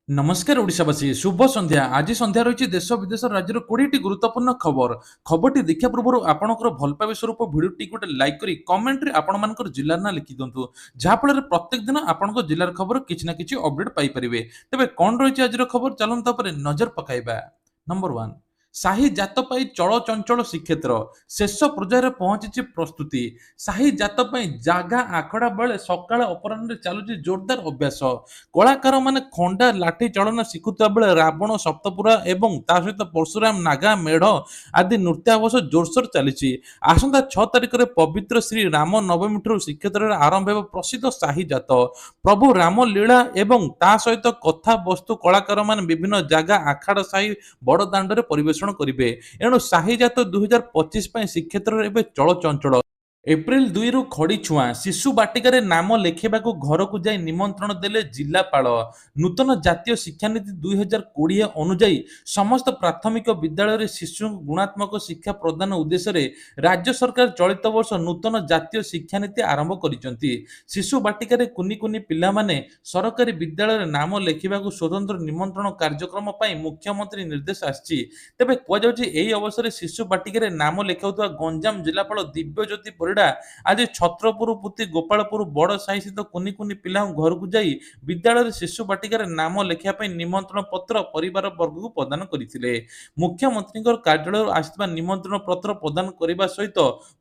नमस्कार ओडिशावासी शुभ संध्या आज संध्या रही देश विदेश राज्यर 20 गुरुत्वपूर्ण खबरटी देखा पूर्व आपंकर भल पाइबा स्वरूप भिडियो गोटे लाइक कर कमेंट रे आपण मान जिलार ना लिखि दिंतु जहाँफल प्रत्येक दिन आपण जिलार खबर किसी ना कि अपडेट पाइपर तेज कौन रही आज खबर चलता नजर पकाइबा। नंबर 1 शाही जात पाई चल चंचल श्रीक्षेत्र शेष पर्यायर पहुंची प्रस्तुति। शाही जात पाई जागा आखड़ा बेले सकाळ अपराह्न चलुची जोरदार अभ्यास। कलाकार माने खंडा लाठी चलना शिखुता बेले रावण सप्तपुरा एवं ता सहित परशुराम नागा मेढ़ आदि नृत्याभ्यास जोरसोर चली। आसंता 6 तारिख में पवित्र श्री राम नवमी ठू श्रीक्षेत्र में आरंभ हो प्रसिद्ध शाही जात प्रभु राम लीला एवं ता सहित कथा वस्तु कलाकार मान विभिन्न जगह आखाड़ा साही बड़ दाण्ड परिवेशन करेंगे। एणु शाही जात 2025 श्रीक्षेत्र में चल चंचल। एप्रिल 2 रु खड़ी छुआ शिशु बाटिकार नाम लेखा घर को जाई निमंत्रण देले जिलापाल। नूतन जातीय शिक्षानीति 2020 अनुजाई समस्त प्राथमिक विद्यालय शिशु गुणात्मक शिक्षा प्रदान उद्देश्य राज्य सरकार चलित वर्ष नूतन जातीय शिक्षानीति आरंभ करिसेंती। शिशु बाटिकार कुनी कुनी पिला माने सरकारी विद्यालय नाम लेखा स्वतंत्र निमंत्रण कार्यक्रम मुख्यमंत्री निर्देश आछि। तेबे कहजाउछि एही अवसर शिशु बाटिकार नाम लेखाउଥିବା गंजाम जिलापाल दिव्यज्योति आज छत्रपुर पुती गोपालपुर बड़ साही स्थित कुनी कुनी पिला घर को जाई विद्यालय शिशु बाटिकार नाम लेखा निमंत्रण पत्र परिवार वर्ग को प्रदान करथिले। मुख्यमंत्री कार्यालय आसिबा निमंत्रण पत्र प्रदान करने सहित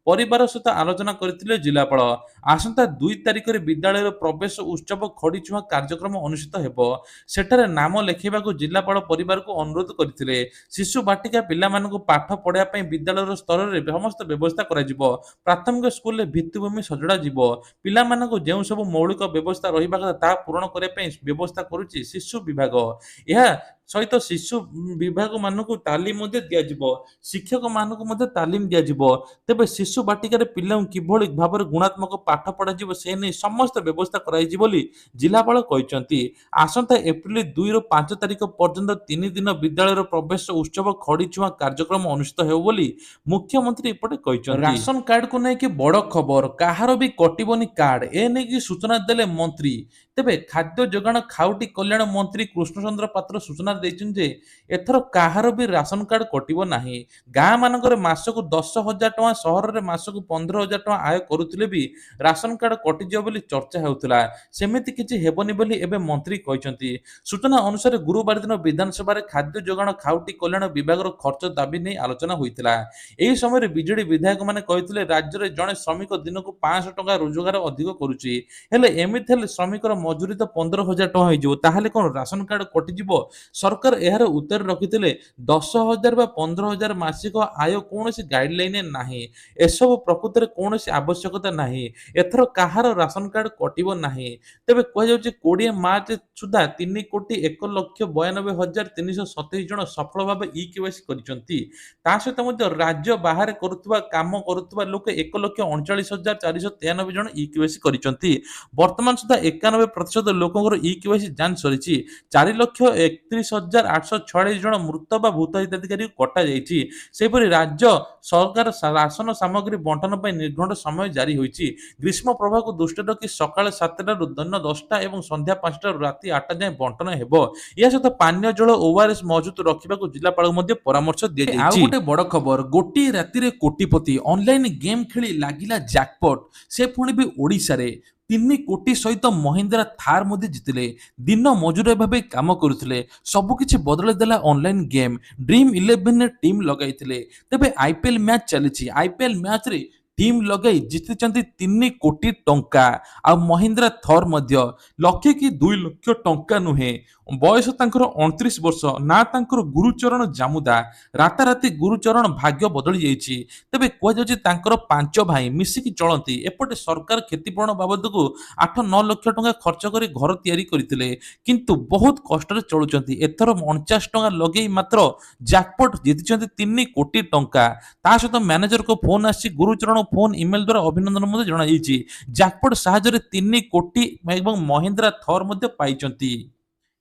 परिवार सहित आलोचना करथिले जिलापाल। आसंता 2 तारिख में विद्यालय प्रवेश उत्सव खड़ीछुआ कार्यक्रम अनुष्ठित हेबो। सेठारे नाम लेखाइबाकू जिलापाल परिवार को अनुरोध करथिले। शिशु बाटिका पिला मानकू पाठ पढ़ाया पई विद्यालय स्तर में समस्त व्यवस्था करा जिवो। प्राथमिक स्कूल में भित्तिभूमि सजड़ा जीवो। पिला मानकू जेउ सब मौलिक व्यवस्था रहिबा कथा ता पूर्ण करने पई व्यवस्था करुछि शिशु विभाग। यह सहित शिशु विभाग मानकू तालीम दिया जिवो। शिक्षक मानकू मध्ये तालीम दिया जिवो। तेबे शिशु बाटिकार पिला किभଳି भाବରେ गुणात्मक पाठ पढ़ा जिवो से नै समस्त व्यवस्था कराई जी बोली जिलापाल कहिसंती। आसंता एप्रिल 2 रु 5 तारिख पर्यंत 3 दिन विद्यालय प्रवेश उत्सव खड़ीछुआ कार्यक्रम अनुष्ठित हेबो बोली मुख्यमंत्री एपटे कहिसंती। राशन कार्ड को लेकिन बड़ खबर कहार भी कटिबनी कार्ड ए नहीं सूचना देले मंत्री। तेबे खाद्य जोगाण खाउटी कल्याण मंत्री कृष्णचंद्र पात्र सूचना देछन जे एथर कहार भी राशन कार्ड कटिबो नाही। गाँ मानकर मासकु 10,000 टका सहर रे मासकु 15,000 टका आय करुथिले भी राशन कार्ड कटिजियो बोली चर्चा हेउथिला। सेमिति किछि हेबनी बोली एबे मंत्री कहिसंती। सूचना अनुसार गुरुवार दिन विधानसभा रे खाद्य जोगाण खाउटी कल्याण विभाग रो खर्च दाबी नै आलोचना होइतिला। एही समय बिजेडी विधायक माने कहिथिले राज्य रे जणे श्रमिक दिन को 500 टका रोजगार अधिक करुछि हेले एमिति हेले श्रमिकर मजूरी तो 15,000 टका होइजिवो ताहाले कोन राशन कार्ड कटिजिवो। सरकार एहार उत्तर रखिथिले 10,000 बा 15,000 मासिक आय कोनोसी गाइडलाइन नाही। एसबु प्रकृत रे कोनोसी आवश्यकता नाही। एथर कहार राशन कार्ड कटिबो नाही। तेबे कह जाउछि 20 मार्च सुधा 3,91,92,327 जण सफल भाबे ई-केवाईसी करिसंती। ता सहित मध्ये राज्य बाहर करुवा काम करुवा लोक 1,39,493 जन ई-केवाईसी करिसंती। वर्तमान सुधा 91% लोकଙ୍କର ई-केवाईसी जांच सरिछि। 4,31,846 जन मृत बा भूत हिताधिकारी कटा जाइछि। सेपरि राज्य सरकार राशन सामग्री बंटन पर निर्घंट समय जारी होइछि। ग्रीष्म प्रभाव को दृष्टि रखी सकाळ 7 रु दिन 10 एवं संध्या 5 रु राति 8 जाए बंटन हेबो। या सहित पानीय जल ओआरएस मौजूद रखिबाकू जिलापाल मध्ये परामर्श दिया जाइछि। आ गोटे बड़ खबर गोटी राति रे कोटीपति ऑनलाइन गेम खेली लागिला जैकपॉट से पुणी भी ओडिशा रे 3 कोटी सहित महिंद्रा थार मध्ये जितिले। दिन मजूर भाव काम करुले सबकिछि बदल देला ऑनलाइन गेम ड्रीम 11 ने टीम लगाइथिले। तेबे आईपीएल मैच चलीछि। आईपीएल मैच रे टीम लगाई जितिचंती 3 कोटी टंका आ महिंद्रा थर मध्ये लक्षे कि 2 लाख टंका नुहे। बयस तांकर 29 वर्ष ना तांकर गुरुचरण जामुदा राताराति गुरुचरण भाग्य बदली जाइछि। तेबे कह जाउछि तांकर 5 भाई मिसिकी चलंती। एपटे सरकार क्षतिपूरण बाबद को 8-9 लाख टंका खर्च करी घर तैयारी करथिले किंतु बहुत कष्ट रे चलुचंती। एथर 49 टंका लगेई मात्र जैकपॉट जितिचंती 3 कोटी टंका। ता सहित मैनेजर को फोन आसी गुरुचरण फोन ईमेल द्वारा अभिनंदन मध्ये जणा जाइछि। जैकपॉट साहाय्य 3 कोटी एवं महिंद्रा थर मध्ये पाइचंती।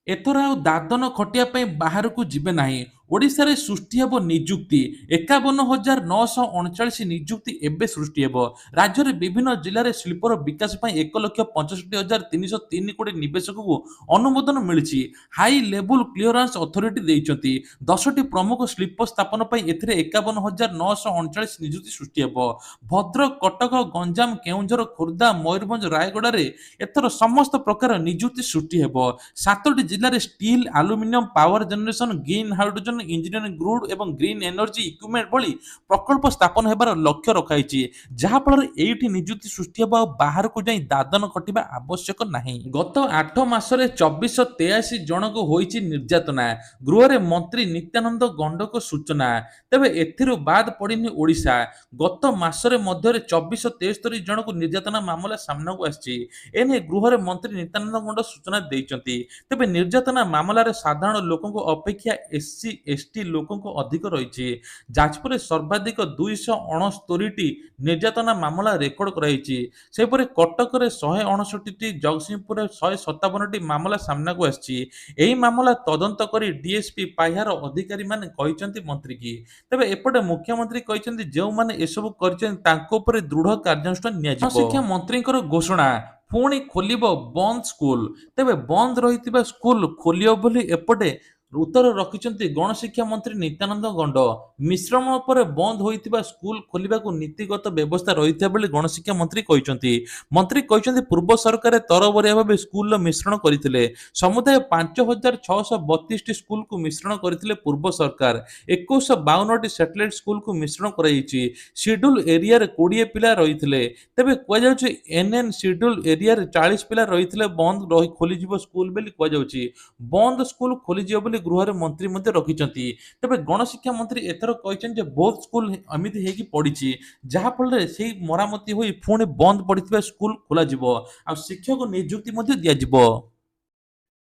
एथर आउ दादन खटिया बाहर को जीवे नाही। ଓଡ଼ିଶାରେ ସୃଷ୍ଟି ହେବ ନିଯୁକ୍ତି 51,939 ନିଯୁକ୍ତି ଏବେ ସୃଷ୍ଟି ହେବ। ରାଜ୍ୟରେ ବିଭିନ୍ନ ଜିଲ୍ଲାରେ ଶିଳ୍ପର ବିକାଶ ପାଇଁ 1,65,303 କୋଟି ନିବେଶକଙ୍କୁ ଅନୁମୋଦନ ମିଳିଛି। ହାଇ ଲେବୁଲ କ୍ଲିୟରାନ୍ସ ଅଥରିଟି ଦେଇଛନ୍ତି। 10ଟି ପ୍ରମୁଖ ଶିଳ୍ପ ସ୍ଥାପନ ପାଇଁ ଏଥିରେ 51,939 ନିଯୁକ୍ତି ସୃଷ୍ଟି ହେବ। ଭଦ୍ରକ, କଟକ, ଗଞ୍ଜାମ, କେଉଁଝର, ଖୋର୍ଦ୍ଧା, ମୟୂରଭଞ୍ଜ, ରାୟଗଡ଼ାରେ ଏଥର ସମସ୍ତ ପ୍ରକାର ନିଯୁକ୍ତି ସୃଷ୍ଟି ହେବ। 7ଟି ଜିଲ୍ଲାରେ steel, aluminium, power generation, green hydrogen, engineering ଗ୍ରୁଡ ଏବଂ ଗ୍ରୀନ ଏନର୍ଜି ଇକ୍ୟୁପମେଣ୍ଟ ଭଳି ପ୍ରକଳ୍ପ ସ୍ଥାପନ ହେବାର ଲକ୍ଷ୍ୟ ରଖାଯାଇଛି, ଯାହାଫଳରେ ଏଇଠି ନିଯୁକ୍ତି ସୃଷ୍ଟି ହେବ ଆଉ ବାହାରକୁ ଯାଇ ଦାଦନ ଖଟିବା ଆବଶ୍ୟକ ନାହିଁ। ଗତ 8 ମାସରେ 2483 ଜଣଙ୍କୁ ହୋଇଛି ନିର୍ଯାତନା, ଗୃହରେ ମନ୍ତ୍ରୀ ନିତ୍ୟାନନ୍ଦ ଗଣ୍ଡଙ୍କ ସୂଚନା। ତେବେ ଏଥିରୁ ବାଦ ପଡ଼ିନି ଓଡ଼ିଶା। ଗତ ମାସରେ ମଧ୍ୟରେ 2473 ଜଣଙ୍କୁ ନିର୍ଯାତନା ମାମଲା ସାମ୍ନାକୁ ଆସିଛି। ଏନେଇ ଗୃହରେ ମନ୍ତ୍ରୀ ନିତ୍ୟାନନ୍ଦ ଗଣ୍ଡ ସୂଚନା ଦେଇଛନ୍ତି। ତେବେ ନିର୍ଯାତନା ମାମଲାରେ ସାଧାରଣ ଲୋକଙ୍କ ଅପେକ୍ଷା ଏସସି ଏସଟି ଲୋକଙ୍କ ଅଧିକ ରହିଛି। ଯାଜପୁରରେ ସର୍ବାଧିକ 269ଟି ନିର୍ଯାତନା ମାମଲା ରେକର୍ଡ କରାଯାଇଛି। ସେହିପରି କଟକରେ 159ଟି, ଜଗତସିଂହପୁରରେ 157ଟି ମାମଲା ସାମ୍ନାକୁ ଆସିଛି। ଏହି ମାମଲା ତଦନ୍ତ କରି ଡିଏସ୍ପି ପାହ୍ୟାର ଅଧିକାରୀମାନେ କହିଛନ୍ତି ମନ୍ତ୍ରୀକି। ତେବେ ଏପଟେ ମୁଖ୍ୟମନ୍ତ୍ରୀ କହିଛନ୍ତି ଯେଉଁମାନେ ଏସବୁ କରିଛନ୍ତି ତାଙ୍କ ଉପରେ ଦୃଢ଼ କାର୍ଯ୍ୟାନୁଷ୍ଠାନ ନିଆଯିବ। ଶିକ୍ଷା ମନ୍ତ୍ରୀଙ୍କର ଘୋଷଣା, ପୁଣି ଖୋଲିବ ବନ୍ଦ ସ୍କୁଲ। ତେବେ ବନ୍ଦ ରହିଥିବା ସ୍କୁଲ ଖୋଲିବ ବୋଲି ଏପଟେ ଉତ୍ତର ରଖିଛନ୍ତି ଗଣଶିକ୍ଷା ମନ୍ତ୍ରୀ ନିତ୍ୟାନନ୍ଦ ଗଣ୍ଡ। ମିଶ୍ରଣ ପରେ ବନ୍ଦ ହୋଇଥିବା ସ୍କୁଲ ଖୋଲିବାକୁ ନୀତିଗତ ବ୍ୟବସ୍ଥା ରହିଥିବା ବୋଲି ଗଣଶିକ୍ଷା ମନ୍ତ୍ରୀ କହିଛନ୍ତି। ମନ୍ତ୍ରୀ କହିଛନ୍ତି ପୂର୍ବ ସରକାର ତରବରିଆ ଭାବେ ସ୍କୁଲର ମିଶ୍ରଣ କରିଥିଲେ। ସମୁଦାୟ 5,632ଟି ସ୍କୁଲକୁ ମିଶ୍ରଣ କରିଥିଲେ ପୂର୍ବ ସରକାର। 2152ଟି ସ୍ୟାଟେଲାଇଟ ସ୍କୁଲକୁ ମିଶ୍ରଣ କରାଯାଇଛି। ସିଡ୍ୟୁଲ ଏରିଆରେ 20 ପିଲା ରହିଥିଲେ। ତେବେ କୁହାଯାଉଛି ଏନ୍ଏନ୍ ସିଡ୍ୟୁଲ ଏରିଆରେ 40 ପିଲା ରହିଥିଲେ ଖୋଲିଯିବ ସ୍କୁଲ ବୋଲି କୁହାଯାଉଛି। ବନ୍ଦ ସ୍କୁଲ ଖୋଲିଯିବ ବୋଲି ଗୃହରେ ମନ୍ତ୍ରୀ ମଧ୍ୟ ରଖିଛନ୍ତି। ତେବେ ଗଣଶିକ୍ଷା ମନ୍ତ୍ରୀ ଏଥର କହିଛନ୍ତି ଯେ ବହୁତ ସ୍କୁଲ ଏମିତି ହେଇକି ପଡ଼ିଛି, ଯାହାଫଳରେ ସେଇ ମରାମତି ହୋଇ ପୁଣି ବନ୍ଦ ପଡ଼ିଥିବା ସ୍କୁଲ ଖୋଲାଯିବ ଆଉ ଶିକ୍ଷକ ନିଯୁକ୍ତି ମଧ୍ୟ ଦିଆଯିବ।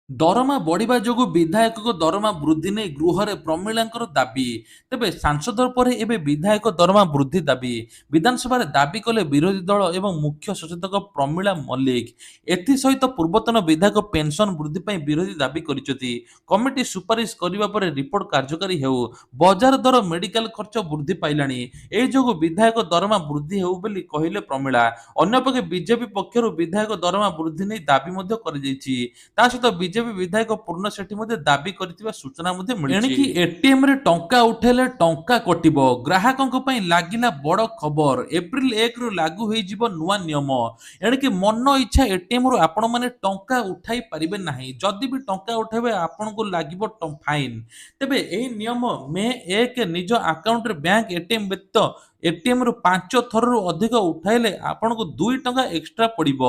ଦରମା ବଢ଼ିବା ଯୋଗୁଁ ବିଧାୟକଙ୍କ ଦରମା ବୃଦ୍ଧି ନେଇ ଗୃହରେ ପ୍ରମିଳାଙ୍କର ଦାବି। ତେବେ ସାଂସଦ ପରେ ଏବେ ବିଧାୟକ ଦରମା ବୃଦ୍ଧି ଦାବି। ବିଧାନସଭାରେ ଦାବି କଲେ ବିରୋଧୀ ଦଳ ଏବଂ ମୁଖ୍ୟ ସଚେତକ ପ୍ରମିଳା ମଲ୍ଲିକ। ଏଥିସହିତ ପୂର୍ବତନ ବିଧାୟକ ପେନସନ ବୃଦ୍ଧି ପାଇଁ ବିରୋଧୀ ଦାବି କରିଛନ୍ତି। କମିଟି ସୁପାରିଶ କରିବା ପରେ ରିପୋର୍ଟ କାର୍ଯ୍ୟକାରୀ ହେଉ। ବଜାର ଦର, ମେଡିକାଲ ଖର୍ଚ୍ଚ ବୃଦ୍ଧି ପାଇଲାଣି। ଏହି ଯୋଗୁଁ ବିଧାୟକ ଦରମା ବୃଦ୍ଧି ହେଉ ବୋଲି କହିଲେ ପ୍ରମିଳା। ଅନ୍ୟପକ୍ଷେ ବିଜେପି ପକ୍ଷରୁ ବିଧାୟକ ଦରମା ବୃଦ୍ଧି ନେଇ ଦାବି ମଧ୍ୟ କରାଯାଇଛି। ତା ସହିତ ବିଜେପି ବିଧାୟକ ପୂର୍ଣ୍ଣ ସେଠୀ ମଧ୍ୟ ଦାବି କରିଥିବା ସୂଚନା ମଧ୍ୟ ମିଳିଛି। ଏଣିକି ଏଟିଏମ୍ ରେ ଟଙ୍କା ଉଠାଇଲେ ଟଙ୍କା କଟିବ, ଗ୍ରାହକଙ୍କ ପାଇଁ ଲାଗିଲା ବଡ଼ ଖବର। ଏପ୍ରିଲ 1ରୁ ଲାଗୁ ହୋଇଯିବ ନୂଆ ନିୟମ। ଏଣିକି ମନ ଇଚ୍ଛା ଏଟିଏମ୍ ରୁ ଆପଣମାନେ ଟଙ୍କା ଉଠାଇ ପାରିବେ ନାହିଁ। ଯଦି ବି ଟଙ୍କା ଉଠାଇବେ ଆପଣଙ୍କୁ ଲାଗିବ ଫାଇନ୍। ତେବେ ଏହି ନିୟମ ମେ 1 ନିଜ ଆକାଉଣ୍ଟରେ ବ୍ୟାଙ୍କ ଏଟିଏମ୍ ବ୍ୟତୀତ ଏଟିଏମ୍ ରୁ 5 ଥରରୁ ଅଧିକ ଉଠାଇଲେ ଆପଣଙ୍କୁ 2 ଟଙ୍କା ଏକ୍ସଟ୍ରା ପଡ଼ିବ।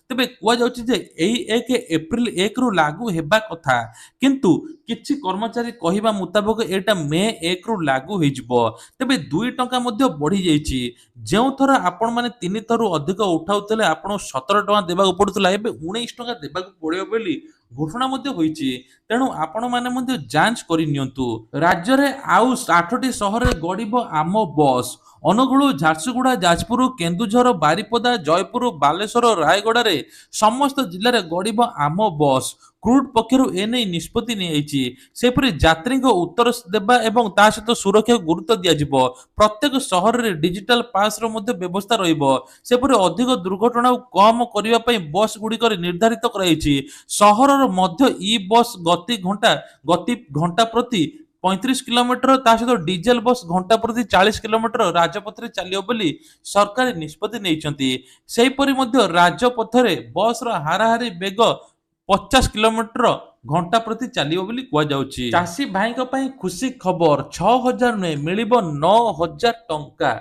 ତେବେ କୁହାଯାଉଛି ଯେ ଏହି 1 ଏପ୍ରିଲ 1ରୁ ଲାଗୁ ହେବା କଥା, କିନ୍ତୁ କିଛି କର୍ମଚାରୀ କହିବା ମୁତାବକ ଏଇଟା ମେ 1ରୁ ଲାଗୁ ହୋଇଯିବ। ତେବେ 2 ଟଙ୍କା ମଧ୍ୟ ବଢ଼ିଯାଇଛି। ଯେଉଁଥର ଆପଣମାନେ 3 ଥରରୁ ଅଧିକ ଉଠାଉଥିଲେ ଆପଣଙ୍କୁ 17 ଟଙ୍କା ଦେବାକୁ ପଡୁଥିଲା, ଏବେ 19 ଟଙ୍କା ଦେବାକୁ ପଡ଼ିବ ବୋଲି ଘୋଷଣା ମଧ୍ୟ ହୋଇଛି। ତେଣୁ ଆପଣମାନେ ମଧ୍ୟ ଯାଞ୍ଚ କରିନିଅନ୍ତୁ। ରାଜ୍ୟରେ ଆଉ 8ଟି ସହରରେ ଗଡ଼ିବ ଆମ ବସ୍। ଅନୁଗୁଳ, ଝାରସୁଗୁଡ଼ା, ଯାଜପୁର, କେନ୍ଦୁଝର, ବାରିପଦା, ଜୟପୁର, ବାଲେଶ୍ୱର, ରାୟଗଡ଼ାରେ ସମସ୍ତ ଜିଲ୍ଲାରେ ଗଡ଼ିବ ଆମ ବସ୍। କ୍ରୁଡ୍ ପକ୍ଷରୁ ଏନେଇ ନିଷ୍ପତ୍ତି ନିଆଯାଇଛି। ସେପରି ଯାତ୍ରୀଙ୍କ ଉତ୍ତର ଦେବା ଏବଂ ତା ସହିତ ସୁରକ୍ଷାକୁ ଗୁରୁତ୍ୱ ଦିଆଯିବ। ପ୍ରତ୍ୟେକ ସହରରେ ଡିଜିଟାଲ ପାସ୍ର ମଧ୍ୟ ବ୍ୟବସ୍ଥା ରହିବ। ସେପରି ଅଧିକ ଦୁର୍ଘଟଣାକୁ କମ୍ କରିବା ପାଇଁ ବସ୍ ଗୁଡ଼ିକରେ ନିର୍ଦ୍ଧାରିତ କରାଯାଇଛି। ସହରର ମଧ୍ୟ ଇ ବସ୍ ଗତି ଘଣ୍ଟା ପ୍ରତି 35 କିଲୋମିଟର, ତା ସହିତ ଡିଜେଲ ବସ୍ ଘଣ୍ଟା ପ୍ରତି 40 କିଲୋମିଟର ରାଜପଥରେ ଚାଲିବ ବୋଲି ସରକାର ନିଷ୍ପତ୍ତି ନେଇଛନ୍ତି। ସେହିପରି ମଧ୍ୟ ରାଜପଥରେ ବସ୍ର ହାରାହାରି ବେଗ 50 କିଲୋମିଟର ଘଣ୍ଟା ପ୍ରତି ଚାଲିବ ବୋଲି କୁହାଯାଉଛି। ଚାଷୀ ଭାଇଙ୍କ ପାଇଁ ଖୁସି ଖବର, 6,000 ନୁହେଁ, ମିଳିବ 9,000 ଟଙ୍କା।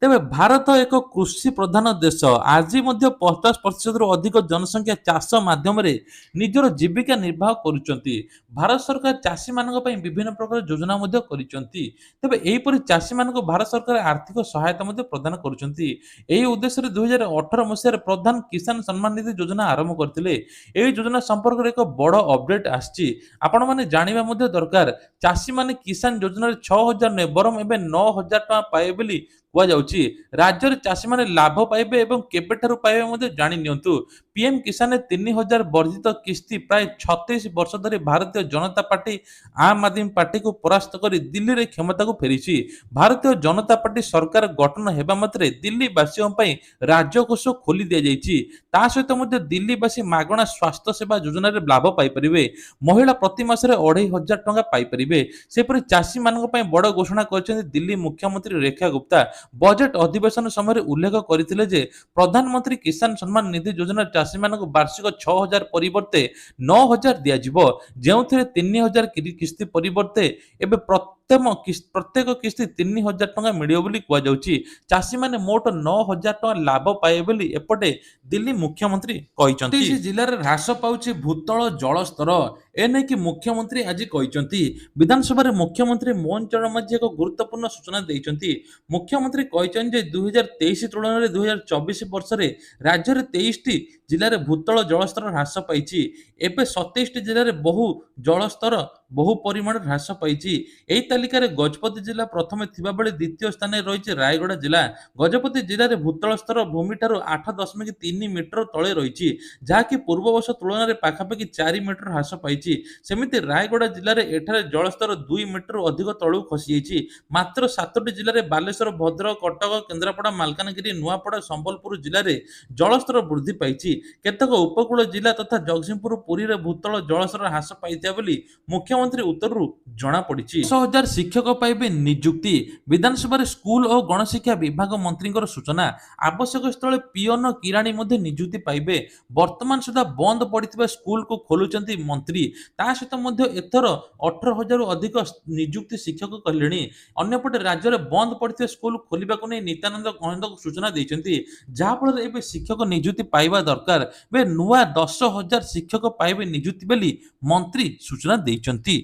ତେବେ ଭାରତ ଏକ କୃଷି ପ୍ରଧାନ ଦେଶ। ଆଜି ମଧ୍ୟ 50%ରୁ ଅଧିକ ଜନସଂଖ୍ୟା ଚାଷ ମାଧ୍ୟମରେ ନିଜର ଜୀବିକା ନିର୍ବାହ କରୁଛନ୍ତି। ଭାରତ ସରକାର ଚାଷୀମାନଙ୍କ ପାଇଁ ବିଭିନ୍ନ ପ୍ରକାର ଯୋଜନା ମଧ୍ୟ କରିଛନ୍ତି। ତେବେ ଏହିପରି ଚାଷୀମାନଙ୍କୁ ଭାରତ ସରକାର ଆର୍ଥିକ ସହାୟତା ମଧ୍ୟ ପ୍ରଦାନ କରୁଛନ୍ତି। ଏହି ଉଦ୍ଦେଶ୍ୟରେ 2018 ମସିହାରେ ପ୍ରଧାନ କିଷାନ ସମ୍ମାନ ନିଧି ଯୋଜନା ଆରମ୍ଭ କରିଥିଲେ। ଏହି ଯୋଜନା ସମ୍ପର୍କରେ ଏକ ବଡ଼ ଅପଡେଟ୍ ଆସିଛି, ଆପଣମାନେ ଜାଣିବା ମଧ୍ୟ ଦରକାର। ଚାଷୀମାନେ କିଷାନ ଯୋଜନାରେ 6,000 ନୁହେଁ, ବରଂ ଏବେ 9,000 ଟଙ୍କା ପାଇବେ ବୋଲି କୁହାଯାଉଛି। ରାଜ୍ୟରେ ଚାଷୀମାନେ ଲାଭ ପାଇବେ ଏବଂ କେବେଠାରୁ ପାଇବେ ମଧ୍ୟ ଜାଣି ନିଅନ୍ତୁ। पीएम किसान 3000 वर्धित किस्ती प्राय 36 वर्ष धरी भारतीय जनता पार्टी आम आदमी पार्टी को परास्त कर दिल्ली रे क्षमता को फेरी। भारतीय जनता पार्टी सरकार गठन हेबा मात्रे दिल्ली वासियों पई राजकोष खोली दिया जाइछि। ता सहित मध्य दिल्लीवासी मागणा स्वास्थ्य सेवा योजना रे लाभ पाई परिबे। महिला प्रति मासरे 2500 टंका पाई परिबे। सेपरि चाषी मानक पई बड़ घोषणा କରିଛନ୍ତି दिल्ली मुख्यमंत्री रेखा गुप्ता। बजेट अधिवेशन समय उल्लेख करथिले जे प्रधानमंत्री किसान सम्मान निधि योजना चाषी मानक वार्षिक 6000 परिवर्ते 9000 दिया जिवो, जेउथिरे 3000 किस्ती परिवर्ते एबे प्रत्येक किस्ती 3000 टंका मिलियो बोली कुआ जाउछि। चाषी माने मोट 9000 टंका लाभ पाए बोली एपटे दिल्ली मुख्यमंत्री କହିଛନ୍ତି। जिल्लार ह्रास पाउछि भूतल जलस्तर एने कि मुख्यमंत्री आज କହିଛନ୍ତି। विधानसभा मुख्यमंत्री मोहन चरण माझी एक गुरुत्वपूर्ण सूचना देइଛନ୍ତି। मुख्यमंत्री କହିଛନ୍ତି जे 2023 तुलन में 2024 वर्ष रे राज्य रे 23 टी जिल्ला रे भूतल जलस्तर ह्रास पाइछि। एबे 27 टी जिल्ला रे जलस्तर बहु परिमाण ह्रास पाइछि। एही तालिका रे गजपति जिला प्रथमे थिबा बेले द्वितीय स्थान रे रहिछि रायगढ़ जिला। गजपति जिल्ला रे भूतल स्तर भूमि ठारू 8.3 मीटर तळे रहिछि, जाहाकि पूर्व वर्ष तुलन में पाखापाखि 4 मीटर ह्रास पाइछि। सेमिति रायगढ़ जिल्ला रे एठारे जलस्तर 2 मीटर अधिक तळु खसी जाइछि। मात्र 7टी जिल्ला रे बालेश्वर, भद्रक, कटक, केन्द्रापड़ा, मालकानगिरी, नुआपड़ा, संबलपुर जिल्ला रे जलस्तर वृद्धि पाइछि। केतक उपकूल जिला तथा जगतसिंहपुर, पुरी रे भूतल जलस्तर ह्रास पाइथिया बोली मुख्यमंत्री उत्तरରୁ जणा पड़िछि। 10,000 शिक्षक पाइबे नियुक्ति। विधानसभा स्कूल और गणशिक्षा विभाग मंत्रीଙ୍କର सूचना। आवश्यक स्थले पियन किराणी मध्ये नियुक्ति पाइबे। वर्तमान सुधा बंद पड़िथिबा स्कूल को खोलुचंती मंत्री। ता सहित मध्ये एथर 18,000 रु अधिक नियुक्ति शिक्षक कहलेनी। अन्यपटे राज्य रे बंद पड़िथिबा स्कूल खोलिबाको नै नित्यानंद गहंद सूचना दैचंती, जहा फल एबे शिक्षक नियुक्ति पाइबा दरकार। बे नुआ 10,000 शिक्षक पाइबे नियुक्ति बेली मंत्री सूचना दैचंती।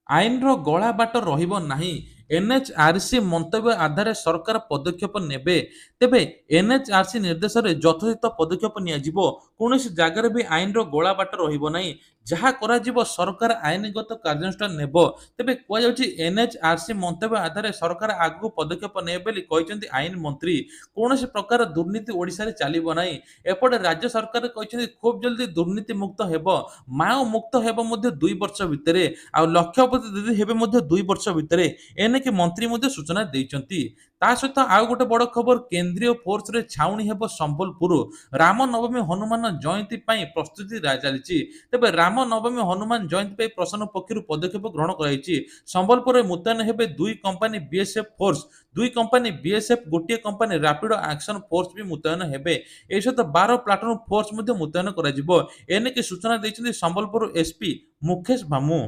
आईन रो गला बाट रहिबो नाही। एनएचआरसी मंतव्य आधार सरकार पदक्षेप नेबे। तेबे एनएचआरसी निर्देश रे यथोचित पदक्षेप नियाजिबो। कोनोसी जगार भी आईन रो गला बाट रहिबो नाही। जहा करा जिवो सरकार आईनगत कार्यानुष्ठान नेबो। तेबे कुआ जाउछि एनएचआरसी मंतव्य आधार सरकार आगु पदक्षेप नेबे बोली कहिसंती आईन मंत्री। कोनोसी प्रकार दुर्नीति ओडिसा रे चालिबो नाही। एपटे राज्य सरकार कहिसंती खूब जल्दी दुर्नीति मुक्त हेबो। माओ मुक्त हेबो मध्ये 2 वर्ष भितरे आ लक्षपति दीदी हेबे मध्ये 2 वर्ष भितरे एने कि मंत्री मध्ये सूचना दैचंती। ता सहित आउ गोटे बड़ खबर, केंद्रीय फोर्स रे छाउणी हेबो संबलपुर। राम नवमी हनुमान जयंती पई प्रस्तुति चलिछि। तेबे राम नवमी हनुमान जयंती पई प्रशासन पक्षरु पदक्षेप ग्रहण कराइछि। संबलपुर मुतयन हेबे 2 company BSF force, 2 company BSF, गोटे कंपनी रैपिड एक्शन फोर्स भी मुतयन हेबे। ए सहित 12 प्लाटून फोर्स मध्ये मुतयन कराजिबो। एने कि सूचना दैछन्ती संबलपुर एसपी मुकेश भामू।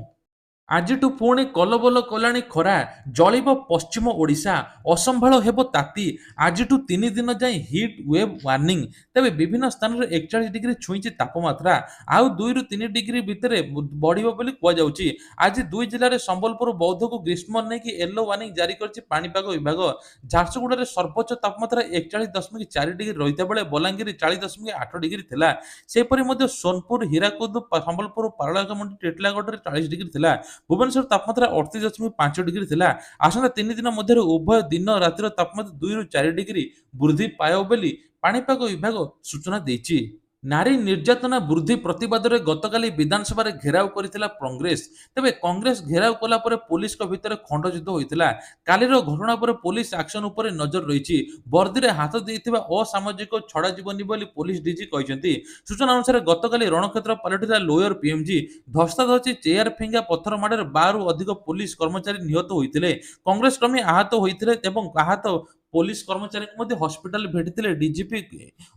आजिठु पुणी कलबल कलाणी खरा, जलिब पश्चिम ओडिशा, असंभाळ हेबो ताती। आजिठु 3 दिन जाए हिट वेव वार्निंग। तेबे विभिन्न स्थान रे 41 डिग्री छुईची तापमात्रा। आउ 2 रु 3 डिग्री भितरे बढ़िबो बोली कुआ जाउची। आज 2 जिल्ला रे संबलपुर, बौद्ध को ग्रीष्म नै कि येलो वार्निंग जारी करछि पाणीपाग विभाग। झारसुगुड़ा रे सर्वोच्च तापमात्रा 41.4 डिग्री रहिता बेले बलांगीर 40.8 डिग्री थिला। सेपरि मध्ये सोनपुर, हीराकुद, संबलपुर, पारलाखेमुंडी, टिटलागढ़ रे 40 डिग्री थिला। भुवनेश्वर तापमात्रा 38.5 डिग्री थिला। आसंता 3 दिन मध्य उभय दिन रातिर तापमात्रा 2 रु 4 डिग्री वृद्धि पायो बोली पाणीपाग विभाग सूचना दैछि। नारी निर्यातना वृद्धि प्रतिवाद रे गतकाली विधानसभा रे घेराव करिथिला कांग्रेस। तेबे कांग्रेस घेराव कला परे पुलिस को भितर खंडयुद्ध होइथिला। कालीर घटना परे पुलिस एक्शन उपरे नजर रहिछि। वर्दी रे हाथ देइथिबा असामाजिक छड़ा जीवनी बोली पुलिस डीजी कहिसंती। सूचना अनुसार गतकाली रणक्षेत्र पलटिला लोयर पीएमजी। धस्ताधस्ती, चेयर फिंगा, पत्थर माडर 12 रु अधिक पुलिस कर्मचारी निहत होइथिले। कांग्रेस कर्मी आहत होइथिले एवं आहत पुलिस कर्मचारी मध्ये हॉस्पिटल भेटिथिले। डीजीपी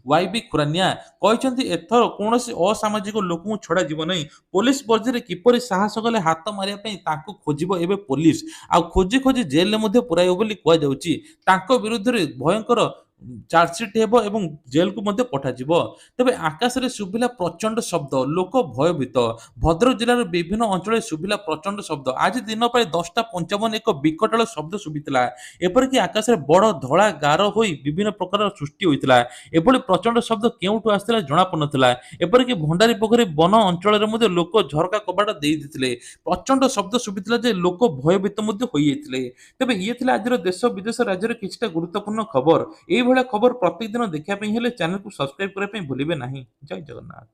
वाईबी खुरानिया कहिसंती एथर कोनोसी असामाजिक लोकଙ୍କୁ छड़ा जीव नै। पुलिस वर्दी रे किपरि साहस कले हाथ मारिया पई ताको खोजिबो एबे पुलिस। आ खोजी खोजी जेल रे मध्ये पुराइबो बोली कुआ जाउची। ताको विरुद्ध रे भयंकर चार्जशीट हेबो एवं जेल को मध्ये पठा जिवो। तबे आकाश रे सुबिला प्रचंड शब्द, लोक भयभीत। भद्रक जिल्लार विभिन्न अंचल सुबिला प्रचंड शब्द। आज दिन प्राय 10:55 एक विकटाल शब्द सुबितला। एपर कि आकाश रे बड़ धळा गार होई विभिन्न प्रकार सृष्टि होइतला। एभली प्रचंड शब्द केउटु आस्तिला जणा पनतला। एपर कि भंडारी पोखरी वन अंचल रे मध्ये लोक झरका कबाट देई दिथिले। प्रचंड शब्द सुबितला जे लोक भयभीत मध्ये होई जाइतिले। तबे इए थिला आजर देश विदेश राज्य रे किछटा गुरुत्वपूर्ण खबर। एई ଏଇଭଳିଆ ଖବର ପ୍ରତ୍ୟେକ ଦିନ ଦେଖିବା ପାଇଁ ହେଲେ ଚ୍ୟାନେଲକୁ ସବସ୍କ୍ରାଇବ କରିବା ପାଇଁ ଭୁଲିବେ ନାହିଁ। ଜୟ ଜଗନ୍ନାଥ।